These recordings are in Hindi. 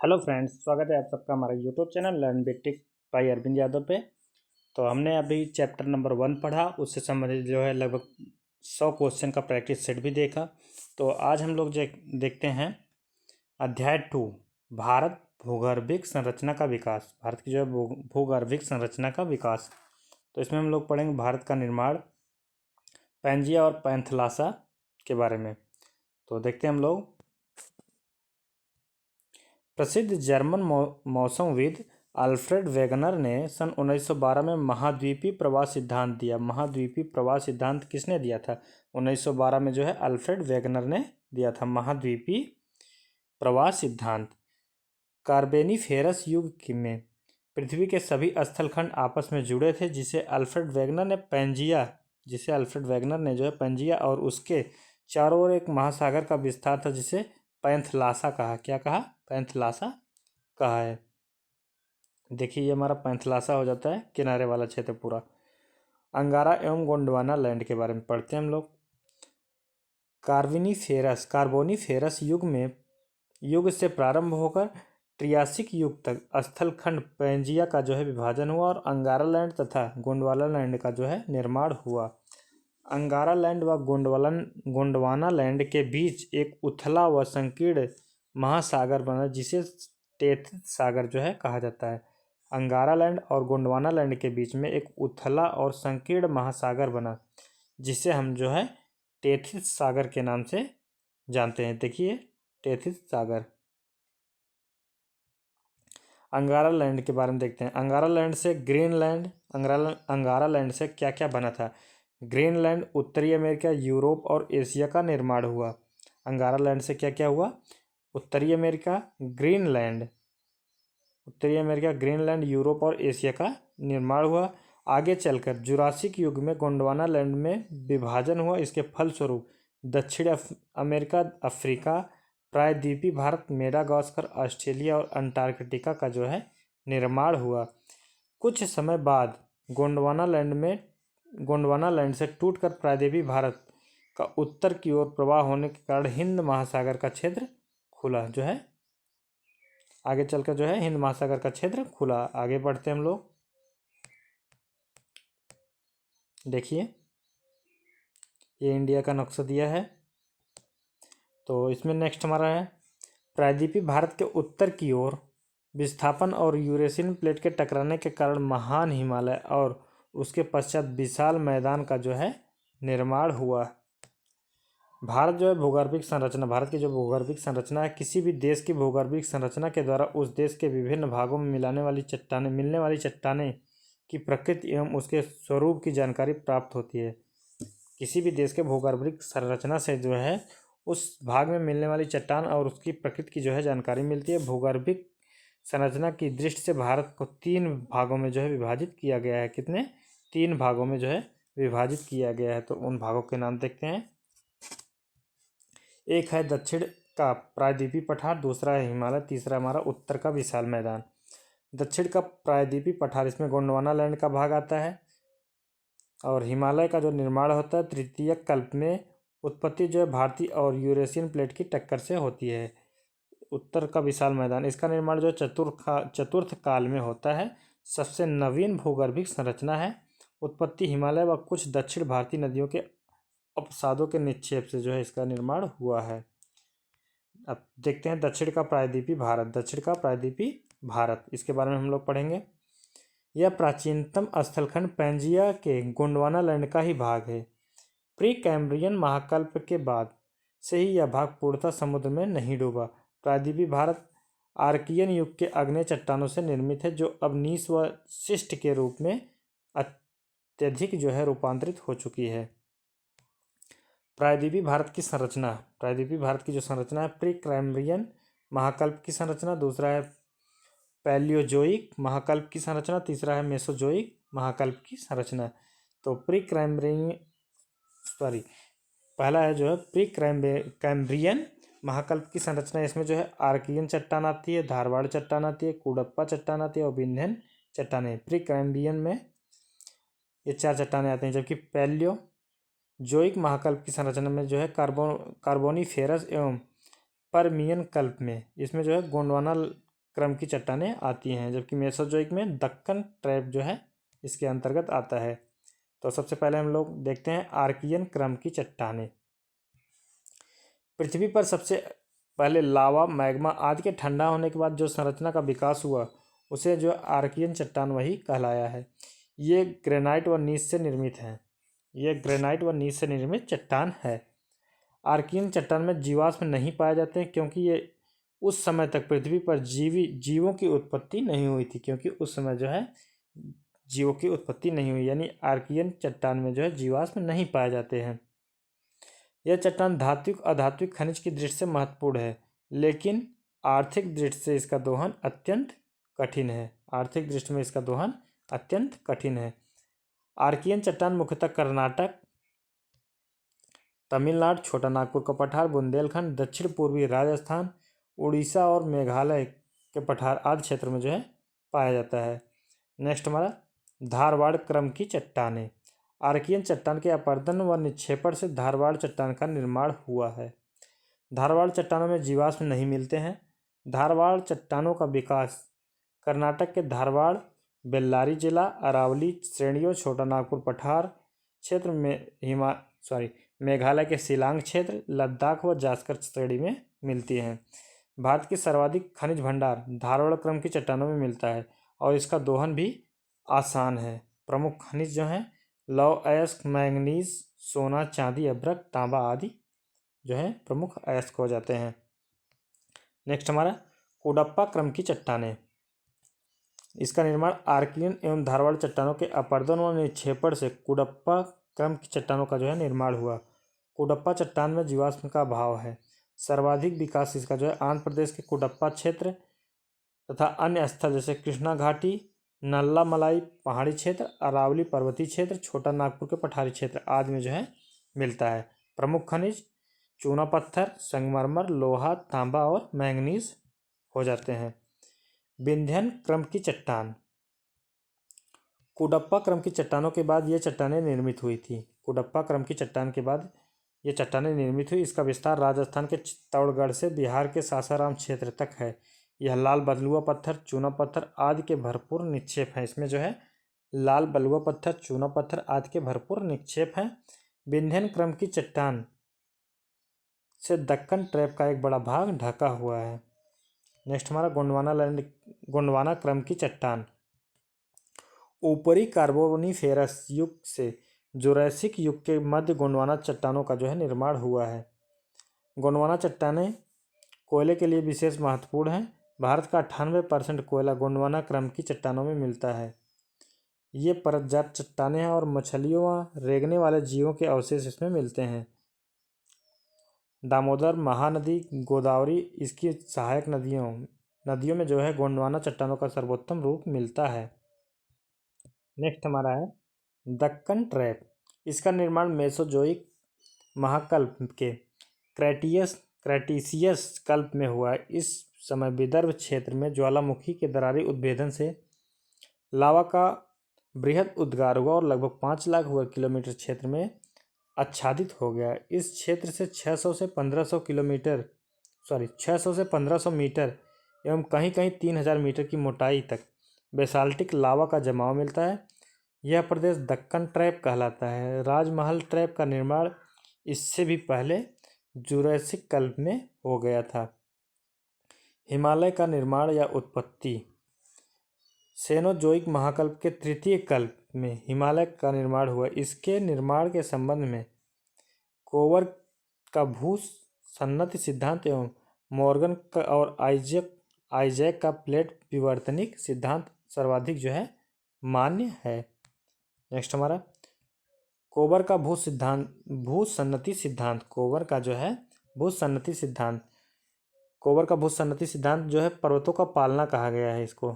हेलो फ्रेंड्स, स्वागत है आप सबका हमारे YouTube channel learn big by Arvind Yadav पे। तो हमने अभी चैप्टर नंबर 1 पढ़ा, उससे संबंधित जो है लगभग 100 क्वेश्चन का प्रैक्टिस सेट भी देखा। तो आज हम लोग देखते हैं अध्याय 2, भारत भूगर्भिक संरचना का विकास। भारत की जो है भूगर्भिक संरचना का विकास। तो इसमें हम लोग पढ़ेंगे भारत का निर्माण, पैंजिया और पैंथलासा के बारे में। तो देखते हैं हम लोग। प्रसिद्ध जर्मन मौसमविद अल्फ्रेड वेगनर ने सन 1912 में महाद्वीपीय प्रवाह सिद्धांत दिया। महाद्वीपीय प्रवाह सिद्धांत किसने दिया था? 1912 में जो है अल्फ्रेड वेगनर ने दिया था महाद्वीपीय प्रवाह सिद्धांत। कार्बेनिफेरस युग में पृथ्वी के सभी स्थलखंड आपस में जुड़े थे, जिसे अल्फ्रेड वेगनर ने जो है पैंजिया और उसके चारों ओर एक महासागर का विस्तार था, जिसे पैंथलासा कहा। क्या कहा? पैंथलासा कहा है। देखिए ये हमारा पैंथलासा हो जाता है किनारे वाला क्षेत्र पूरा। अंगारा एवं गोंडवाना लैंड के बारे में पढ़ते हैं हम लोग। कार्बोनिफेरस युग से प्रारंभ होकर ट्रियासिक युग तक स्थलखंड पैंजिया का जो है विभाजन हुआ और अंगारा लैंड तथा गोंडवाना लैंड का जो है निर्माण हुआ। अंगारा लैंड व गोंडवाना लैंड के बीच एक उथला व संकीर्ण महासागर बना, जिसे टेथिस सागर जो है कहा जाता है। अंगारा लैंड और गोंडवाना लैंड के बीच में एक उथला और संकीर्ण महासागर बना, जिसे हम जो है टेथिस सागर के नाम से जानते हैं। देखिए टेथिस सागर। अंगारा लैंड के बारे में देखते हैं। अंगारा लैंड से क्या क्या बना था? ग्रीनलैंड, उत्तरी अमेरिका, यूरोप और एशिया का निर्माण हुआ। अंगारा लैंड से क्या क्या हुआ? उत्तरी अमेरिका, ग्रीनलैंड, यूरोप और एशिया का निर्माण हुआ। आगे चलकर जुरासिक युग में गोंडवाना लैंड में विभाजन हुआ। इसके फलस्वरूप दक्षिण अमेरिका, अफ्रीका, प्रायद्वीपीय भारत, मेडागास्कर, ऑस्ट्रेलिया और अंटार्कटिका का जो है निर्माण हुआ। कुछ समय बाद गोंडवाना लैंड से टूटकर प्रायद्वीपीय भारत का उत्तर की ओर प्रवाह होने के कारण हिंद महासागर का क्षेत्र खुला जो है। आगे चलकर जो है हिंद महासागर का क्षेत्र खुला। आगे बढ़ते हम लोग। देखिए ये इंडिया का नक्शा दिया है। तो इसमें नेक्स्ट हमारा है प्रायद्वीपीय भारत के उत्तर की ओर विस्थापन और यूरेशियन प्लेट के टकराने के कारण महान हिमालय और उसके पश्चात विशाल मैदान का जो है निर्माण हुआ। भारत की जो भूगर्भिक संरचना है, किसी भी देश की भूगर्भिक संरचना के द्वारा उस देश के विभिन्न भागों में मिलने वाली चट्टानें की प्रकृति एवं उसके स्वरूप की जानकारी प्राप्त होती है। किसी भी देश के भूगर्भिक संरचना से जो है उस भाग में मिलने वाली चट्टान और उसकी प्रकृति की जो है जानकारी मिलती है। भूगर्भिक संरचना की दृष्टि से भारत को 3 भागों में जो है विभाजित किया गया है। कितने? 3 भागों में जो है विभाजित किया गया है। तो उन भागों के नाम देखते हैं। एक है दक्षिण का प्रायद्वीपीय पठार, दूसरा है हिमालय, तीसरा हमारा उत्तर का विशाल मैदान। दक्षिण का प्रायद्वीपीय पठार, इसमें गोंडवाना लैंड का भाग आता है और हिमालय का जो निर्माण होता है तृतीयक कल्प में। उत्पत्ति जो है भारतीय और यूरेशियन प्लेट की टक्कर से होती है। उत्तर का विशाल मैदान, इसका निर्माण जो है चतुर्थ काल में होता है। सबसे नवीन भूगर्भिक संरचना है। उत्पत्ति हिमालय व कुछ दक्षिण भारतीय नदियों के अपसादों के निक्षेप से जो है इसका निर्माण हुआ है। अब देखते हैं दक्षिण का प्रायद्वीपीय भारत। इसके बारे में हम लोग पढ़ेंगे। यह प्राचीनतम स्थलखंड पैंजिया के गोंडवाना लैंड का ही भाग है। प्री कैम्ब्रियन महाकल्प के बाद से ही यह भाग पूर्णतः समुद्र में नहीं डूबा। प्रायद्वीपीय भारत आर्कियन युग के आग्नेय चट्टानों से निर्मित है, जो अब नीस व शिस्ट के रूप में अत्यधिक जो है रूपांतरित हो चुकी है। प्रायद्वीपीय भारत की जो संरचना है प्री कैम्ब्रियन महाकल्प की संरचना, दूसरा है पैलियोजोइक महाकल्प की संरचना, तीसरा है मेसोजोइक महाकल्प की संरचना। तो पहला है जो है प्री कैम्ब्रियन महाकल्प की संरचना। इसमें जो है आर्कियन चट्टान आती है, धारवाड़ चट्टान आती है, कुडप्पा चट्टान आती है और विंध्यन चट्टानें। प्री कैम्ब्रियन में ये 4 चट्टानें आती हैं, जबकि पैलियोजोइक महाकल्प की संरचना में जो है कार्बोनिफेरस एवं परमियन कल्प में इसमें जो है गोंडवाना क्रम की चट्टानें आती हैं, जबकि मेसोजोइक में दक्कन ट्रैप जो है इसके अंतर्गत आता है। तो सबसे पहले हम लोग देखते हैं आर्कियन क्रम की चट्टानें। पृथ्वी पर सबसे पहले लावा, मैग्मा आदि के ठंडा होने के बाद जो संरचना का विकास हुआ उसे जो आर्कियन चट्टान वही कहलाया है। ये ग्रेनाइट व नीस से निर्मित है। ये ग्रेनाइट व नीस से निर्मित चट्टान है। आर्कियन चट्टान में जीवाश्म नहीं पाए जाते हैं क्योंकि ये उस समय तक पृथ्वी पर जीवों की उत्पत्ति नहीं हुई थी, क्योंकि उस समय जो है जीवों की उत्पत्ति नहीं हुई, यानी आर्कियन चट्टान में जो है जीवाश्म नहीं पाए जाते हैं। यह चट्टान धात्विक अधात्विक खनिज की दृष्टि से महत्वपूर्ण है, लेकिन आर्थिक दृष्टि से इसका दोहन अत्यंत कठिन है। आर्थिक दृष्टि में इसका दोहन अत्यंत कठिन है। आर्कियन चट्टान मुख्यतः कर्नाटक, तमिलनाडु, छोटा नागपुर का पठार, बुंदेलखंड, दक्षिण पूर्वी राजस्थान, उड़ीसा और मेघालय के पठार आदि क्षेत्र में जो है पाया जाता है। नेक्स्ट हमारा धारवाड़ क्रम की चट्टानें। आर्कियन चट्टान के अपरदन व निक्षेपण से धारवाड़ चट्टान का निर्माण हुआ है। धारवाड़ चट्टानों में जीवाश्म नहीं मिलते हैं। धारवाड़ चट्टानों का विकास कर्नाटक के धारवाड़, बेल्लारी जिला, अरावली श्रेणियों, छोटा नागपुर पठार क्षेत्र में मेघालय के शिलांग क्षेत्र, लद्दाख व जास्कर श्रेणी में मिलती हैं। भारत की सर्वाधिक खनिज भंडार धारवाड़ क्रम की चट्टानों में मिलता है और इसका दोहन भी आसान है। प्रमुख खनिज जो हैं लौह अयस्क, मैंगनीज, सोना, चांदी, अभ्रक, तांबा आदि जो है प्रमुख अयस्क हो जाते हैं। नेक्स्ट हमारा कुडप्पा क्रम की चट्टानें। इसका निर्माण आर्कियन एवं धारवाड़ चट्टानों के अपरदन व निक्षेपण से कुडप्पा क्रम की चट्टानों का जो है निर्माण हुआ। कुडप्पा चट्टान में जीवाश्म का अभाव है। सर्वाधिक विकास इसका जो है आंध्र प्रदेश के कुडप्पा क्षेत्र तथा अन्य स्थल जैसे कृष्णा घाटी, नल्ला मलाई पहाड़ी क्षेत्र, अरावली पर्वतीय क्षेत्र, छोटा नागपुर के पठारी क्षेत्र आदि में जो है मिलता है। प्रमुख खनिज चूना पत्थर, संगमरमर, लोहा, तांबा और मैंगनीज हो जाते हैं। विंध्यन क्रम की चट्टान। कुडप्पा क्रम की चट्टानों के बाद ये चट्टानें निर्मित हुई थी। कुडप्पा क्रम की चट्टान के बाद ये चट्टानें निर्मित हुई। इसका विस्तार राजस्थान के चित्तौड़गढ़ से बिहार के सासाराम क्षेत्र तक है। यह लाल बलुआ पत्थर, चूना पत्थर आदि के भरपूर निक्षेप हैं। इसमें जो है लाल बलुआ पत्थर, चूना पत्थर आदि के भरपूर निक्षेप हैं। विंध्यन क्रम की चट्टान से दक्कन ट्रैप का एक बड़ा भाग ढका हुआ है। नेक्स्ट हमारा गोंडवाना क्रम की चट्टान। ऊपरी कार्बोनिफेरस युग से जुरैसिक युग के मध्य गोंडवाना चट्टानों का जो है निर्माण हुआ है। गोंडवाना चट्टानें कोयले के लिए विशेष महत्वपूर्ण हैं। भारत का 98% कोयला गोंडवाना क्रम की चट्टानों में मिलता है। ये परतजात चट्टानें हैं और मछलियों व रेंगने वाले जीवों के अवशेष इसमें मिलते हैं। दामोदर, महानदी, गोदावरी इसकी सहायक नदियों में जो है गोंडवाना चट्टानों का सर्वोत्तम रूप मिलता है। नेक्स्ट हमारा है दक्कन ट्रैप। इसका निर्माण मेसोजोइक महाकल्प के क्रेटिसियस कल्प में हुआ है। इस समय विदर्भ क्षेत्र में ज्वालामुखी के दरारी उद्भेदन से लावा का बृहद उद्गार हुआ और लगभग 5 लाख वर्ग किलोमीटर क्षेत्र में आच्छादित हो गया। इस क्षेत्र से 600 से 1500 मीटर एवं कहीं कहीं 3000 मीटर की मोटाई तक बेसाल्टिक लावा का जमाव मिलता है। यह प्रदेश दक्कन ट्रैप कहलाता है। राजमहल ट्रैप का निर्माण इससे भी पहले जुरैसिक कल्प में हो गया था। हिमालय का निर्माण या उत्पत्ति। सेनोजोइक महाकल्प के तृतीय कल्प में हिमालय का निर्माण हुआ। इसके निर्माण के संबंध में कोवर का भूसन्नति सिद्धांत एवं मॉर्गन का और आइजैक का प्लेट विवर्तनिक सिद्धांत सर्वाधिक जो है मान्य है। नेक्स्ट हमारा कोवर का भूसन्नति सिद्धांत। कोवर का भूसन्नति सिद्धांत जो है पर्वतों का पालना कहा गया है इसको।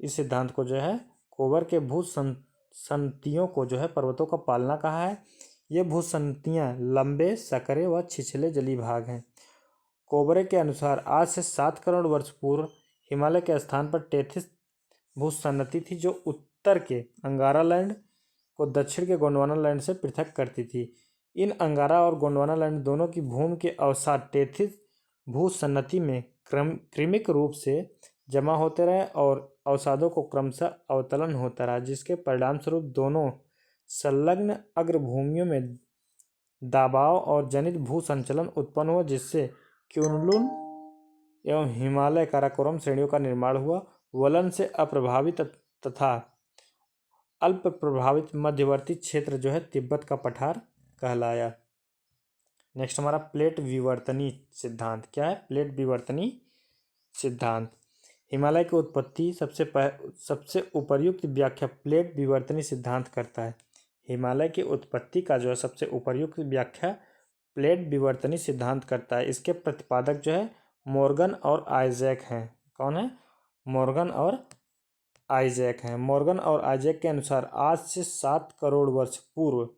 इस सिद्धांत को जो है कोवर के भूसन्नतियों को जो है पर्वतों का पालना कहा है। ये भूसन्नतियाँ लंबे, सकरे व छिछले जलीय भाग हैं। कोवरे के अनुसार आज से 7 करोड़ वर्ष पूर्व हिमालय के स्थान पर टेथिस भूसन्नति थी, जो उत्तर के अंगारा लैंड को दक्षिण के गोंडवाना लैंड से पृथक करती थी। इन अंगारा और गोंडवाना लैंड दोनों की भूमि के अवसाद टेथिस भूसन्नति में क्रमिक रूप से जमा होते रहे और अवसादों को क्रमशः अवतलन होता रहा, जिसके परिणामस्वरूप दोनों संलग्न अग्रभूमियों में दबाव और जनित भू संचलन उत्पन्न हुआ, जिससे क्युनलुन एवं हिमालय काराकोरम श्रेणियों का निर्माण हुआ। वलन से अप्रभावित तथा अल्प प्रभावित मध्यवर्ती क्षेत्र जो है तिब्बत का पठार कहलाया। नेक्स्ट हमारा प्लेट विवर्तनी सिद्धांत। क्या है? प्लेट विवर्तनी सिद्धांत। हिमालय की उत्पत्ति सबसे उपर्युक्त व्याख्या प्लेट विवर्तनी सिद्धांत करता है। हिमालय की उत्पत्ति का जो है सबसे उपर्युक्त व्याख्या प्लेट विवर्तनी सिद्धांत करता है। इसके प्रतिपादक जो है मॉर्गन और आइजैक हैं। कौन है? मॉर्गन और आइजैक हैं। मॉर्गन और आइजैक के अनुसार आज से 7 करोड़ वर्ष पूर्व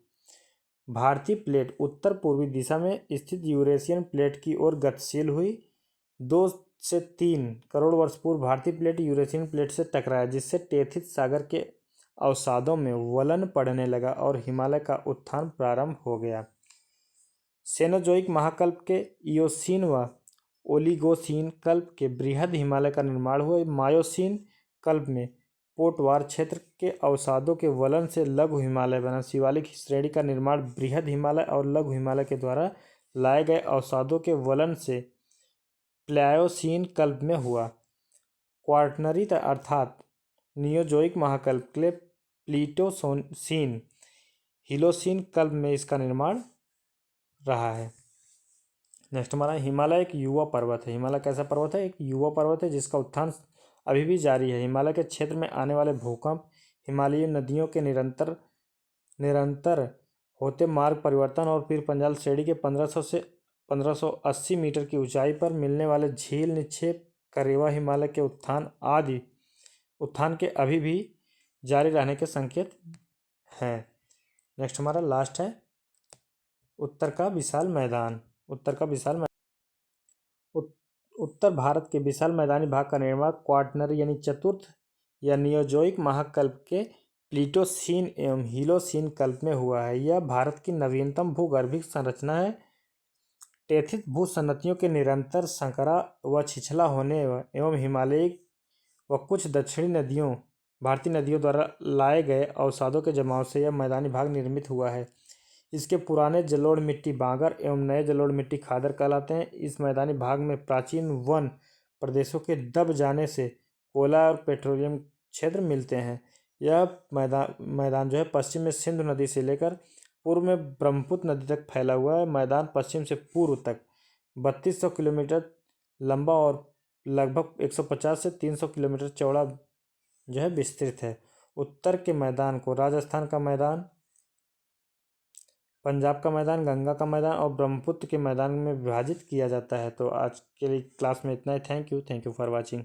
भारतीय प्लेट उत्तर पूर्वी दिशा में स्थित यूरेशियन प्लेट की ओर गतिशील हुई। 2 से 3 करोड़ वर्ष पूर्व भारतीय प्लेट यूरेशियन प्लेट से टकराया, जिससे टेथिस सागर के अवसादों में वलन पड़ने लगा और हिमालय का उत्थान प्रारंभ हो गया। सेनोजोइक महाकल्प के इयोसीन व ओलिगोसीन कल्प के बृहद हिमालय का निर्माण हुआ। मायोसीन कल्प में पोटवार क्षेत्र के अवसादों के वलन से लघु हिमालय बना। शिवालिक श्रेणी का निर्माण बृहद हिमालय और लघु हिमालय के द्वारा लाए गए अवसादों के वलन से प्लायोसीन कल्प में हुआ। क्वार्टनरी अर्थात नियोजोइक महाकल्प के लिए प्लीटोसीन हिलोसीन कल्प में इसका निर्माण रहा है। नेक्स्ट हमारा हिमालय एक युवा पर्वत है। हिमालय कैसा पर्वत है? एक युवा पर्वत है जिसका उत्थान अभी भी जारी है। हिमालय के क्षेत्र में आने वाले भूकंप, हिमालयी नदियों के निरंतर होते मार्ग परिवर्तन और फिर पंजाल श्रेणी के 1500 से 1580 मीटर की ऊंचाई पर मिलने वाले झील निक्षेप, करेवा हिमालय के उत्थान के अभी भी जारी रहने के संकेत हैं। नेक्स्ट हमारा लास्ट है उत्तर का विशाल मैदान। उत्तर भारत के विशाल मैदानी भाग का निर्माण क्वार्टनरी यानी चतुर्थ या नियोजोइक महाकल्प के प्लीटोसीन एवं हीलोसीन कल्प में हुआ है। यह भारत की नवीनतम भूगर्भिक संरचना है। टेथिस भूसंरचनाओं के निरंतर संकरा व छिछला होने एवं हिमालयी व कुछ दक्षिणी भारतीय नदियों द्वारा लाए गए अवसादों के जमाव से यह मैदानी भाग निर्मित हुआ है। इसके पुराने जलोढ़ मिट्टी बांगर एवं नए जलोढ़ मिट्टी खादर कहलाते हैं। इस मैदानी भाग में प्राचीन वन प्रदेशों के दब जाने से कोयला और पेट्रोलियम क्षेत्र मिलते हैं। यह मैदान जो है पश्चिम में सिंधु नदी से लेकर पूर्व में ब्रह्मपुत्र नदी तक फैला हुआ है। मैदान पश्चिम से पूर्व तक 3200 किलोमीटर लंबा और लगभग 150 से 300 किलोमीटर चौड़ा जो है विस्तृत है। उत्तर के मैदान को राजस्थान का मैदान, पंजाब का मैदान, गंगा का मैदान और ब्रह्मपुत्र के मैदान में विभाजित किया जाता है। तो आज के लिए क्लास में इतना ही। Thank you for watching.